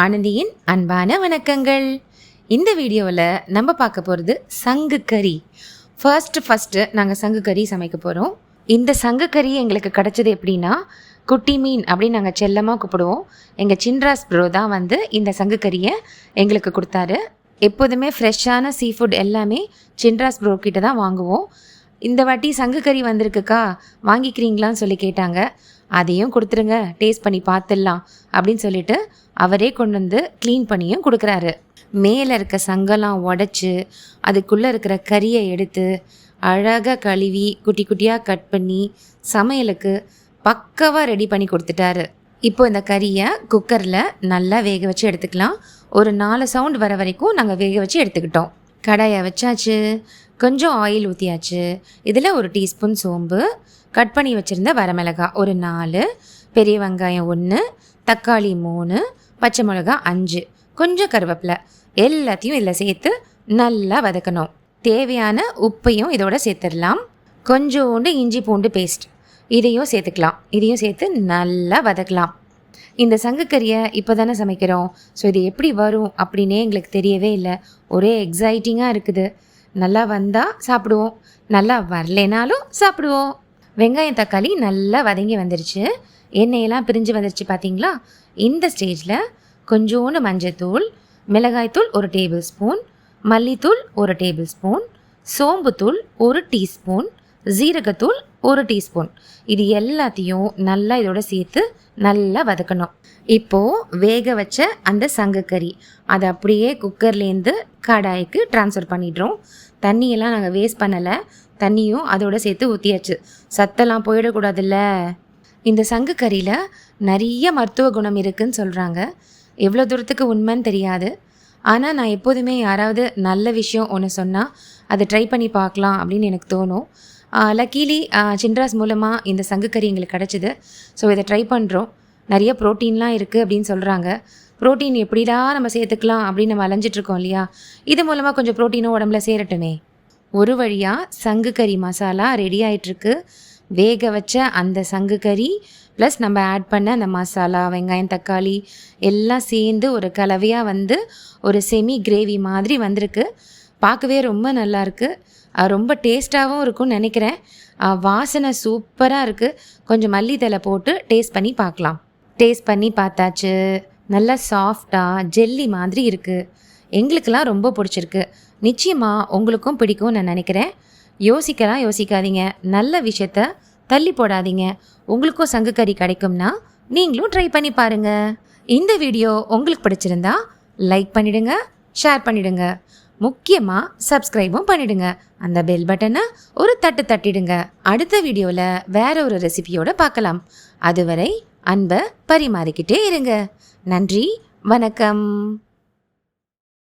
ஆனந்தியின் அன்பான வணக்கங்கள். இந்த வீடியோவில் நம்ம பார்க்க போகிறது சங்கு கறி. ஃபர்ஸ்ட்டு நாங்கள் சங்கு கறி சமைக்க போகிறோம். இந்த சங்கு கறி எங்களுக்கு கிடச்சது எப்படின்னா, குட்டி மீன் அப்படின்னு நாங்கள் செல்லமாக கூப்பிடுவோம். எங்கள் சின்ராஸ் ப்ரோ தான் இந்த சங்கு கறியை எங்களுக்கு கொடுத்தாரு. எப்போதுமே ஃப்ரெஷ்ஷான சீ ஃபுட் எல்லாமே சின்ராஸ் ப்ரோ கிட்ட தான் வாங்குவோம். இந்த வாட்டி சங்கு கறி வந்திருக்குக்கா, வாங்கிக்கிறீங்களான்னு சொல்லி கேட்டாங்க. அதையும் கொடுத்துருங்க, டேஸ்ட் பண்ணி பார்த்துடலாம் அப்படின்னு சொல்லிட்டு அவரே கொண்டு வந்து க்ளீன் பண்ணியும் கொடுக்குறாரு. மேலே இருக்க சங்கெல்லாம் உடச்சி அதுக்குள்ளே இருக்கிற கறியை எடுத்து அழகாக கழுவி குட்டி குட்டியாக கட் பண்ணி சமையலுக்கு பக்காவாக ரெடி பண்ணி கொடுத்துட்டாரு. இப்போ இந்த கறியை குக்கரில் நல்லா வேக வச்சு எடுத்துக்கலாம். ஒரு 4 சவுண்ட் வர வரைக்கும் நாங்கள் வேக வச்சு எடுத்துக்கிட்டோம். கடாயை வச்சாச்சு, கொஞ்சம் ஆயில் ஊற்றியாச்சு. இதில் 1 டீஸ்பூன் சோம்பு, கட் பண்ணி வச்சுருந்த வரமிளகாய் ஒரு 4, பெரிய வெங்காயம் 1, தக்காளி 3, பச்சை மிளகாய் 5, கொஞ்சம் கருவேப்பிலை எல்லாத்தையும் இதில் சேர்த்து நல்லா வதக்கணும். தேவையான உப்பையும் இதோட சேர்த்துடலாம். கொஞ்சோண்டு இஞ்சி பூண்டு பேஸ்ட் இதையும் சேர்த்துக்கலாம். இதையும் சேர்த்து நல்லா வதக்கலாம். இந்த சங்கு கறியை இப்போ தானே சமைக்கிறோம், ஸோ இது எப்படி வரும் அப்படின்னே எங்களுக்கு தெரியவே இல்லை. ஒரே எக்ஸைட்டிங்காக இருக்குது. நல்லா வந்தால் சாப்பிடுவோம், நல்லா வரலைனாலும் சாப்பிடுவோம். வெங்காயம் தக்காளி நல்லா வதங்கி வந்துருச்சு, எண்ணெயெல்லாம் பிரிஞ்சு வந்துருச்சு பார்த்தீங்களா. இந்த ஸ்டேஜில் கொஞ்சோண்டு மஞ்சத்தூள், மிளகாய்த்தூள் 1 டேபிள் ஸ்பூன், மல்லித்தூள் 1 டேபிள் ஸ்பூன், சோம்புத்தூள் 1 டீஸ்பூன், ஜீரகத்தூள் 1 டீஸ்பூன், இது எல்லாத்தையும் நல்லா இதோட சேர்த்து நல்லா வதக்கணும். இப்போது வேக வச்ச அந்த சங்கு கறி அதை அப்படியே குக்கர்லேருந்து கடாய்க்கு ட்ரான்ஸ்ஃபர் பண்ணிடுறோம். தண்ணியெல்லாம் நாங்கள் வேஸ்ட் பண்ணலை, தண்ணியும் அதோட சேர்த்து ஊற்றியாச்சு. சத்தெல்லாம் போயிடக்கூடாதுல்ல. இந்த சங்கு கறியில் நிறைய மருத்துவ குணம் இருக்குதுன்னு சொல்கிறாங்க. எவ்வளோ தூரத்துக்கு உண்மைன்னு தெரியாது. ஆனால் நான் எப்போதுமே யாராவது நல்ல விஷயம் ஒன்று சொன்னால் அதை ட்ரை பண்ணி பார்க்கலாம் அப்படின்னு எனக்கு தோணும். லக்கீலி சின்ராஸ் மூலமாக இந்த சங்கு கறி எங்களுக்கு கிடச்சிது. ஸோ இதை ட்ரை பண்ணுறோம். நிறைய ப்ரோட்டீன்லாம் இருக்குது அப்படின்னு சொல்கிறாங்க. ப்ரோட்டீன் எப்படிடா நம்ம சேர்த்துக்கலாம் அப்படின்னு நம்ம அலைஞ்சிட்ருக்கோம் இல்லையா. இது மூலமாக கொஞ்சம் ப்ரோட்டீனும் உடம்புல சேரட்டுமே. ஒரு வழியாக சங்கு கறி மசாலா ரெடி ஆகிட்டுருக்கு. வேக வச்ச அந்த சங்கு கறி ப்ளஸ் நம்ம ஆட் பண்ண அந்த மசாலா, வெங்காயம் தக்காளி எல்லாம் சேர்ந்து ஒரு கலவையாக ஒரு செமி கிரேவி மாதிரி வந்திருக்கு. பார்க்கவே ரொம்ப நல்லாயிருக்கு, ரொம்ப டேஸ்ட்டாகவும் இருக்கும்னு நினைக்கிறேன். வாசனை சூப்பராக இருக்குது. கொஞ்சம் மல்லித்தலை போட்டு டேஸ்ட் பண்ணி பார்க்கலாம். டேஸ்ட் பண்ணி பார்த்தாச்சு. நல்லா சாஃப்டாக ஜெல்லி மாதிரி இருக்குது. எங்களுக்கெல்லாம் ரொம்ப பிடிச்சிருக்கு. நிச்சயமாக உங்களுக்கும் பிடிக்கும்னு நான் நினைக்கிறேன். யோசிக்காதீங்க, நல்ல விஷயத்த தள்ளி போடாதீங்க. உங்களுக்கும் சங்கு கறி கிடைக்கும்னா நீங்களும் ட்ரை பண்ணி பாருங்கள். இந்த வீடியோ உங்களுக்கு பிடிச்சிருந்தா லைக் பண்ணிவிடுங்க, ஷேர் பண்ணிவிடுங்க, முக்கியமாக சப்ஸ்கிரைபும் பண்ணிவிடுங்க. அந்த பெல் பட்டனை ஒரு தட்டிடுங்க. அடுத்த வீடியோவில் வேற ஒரு ரெசிபியோடு பார்க்கலாம். அதுவரை அன்பை பரிமாறிக்கிட்டே இருங்க. நன்றி, வணக்கம்.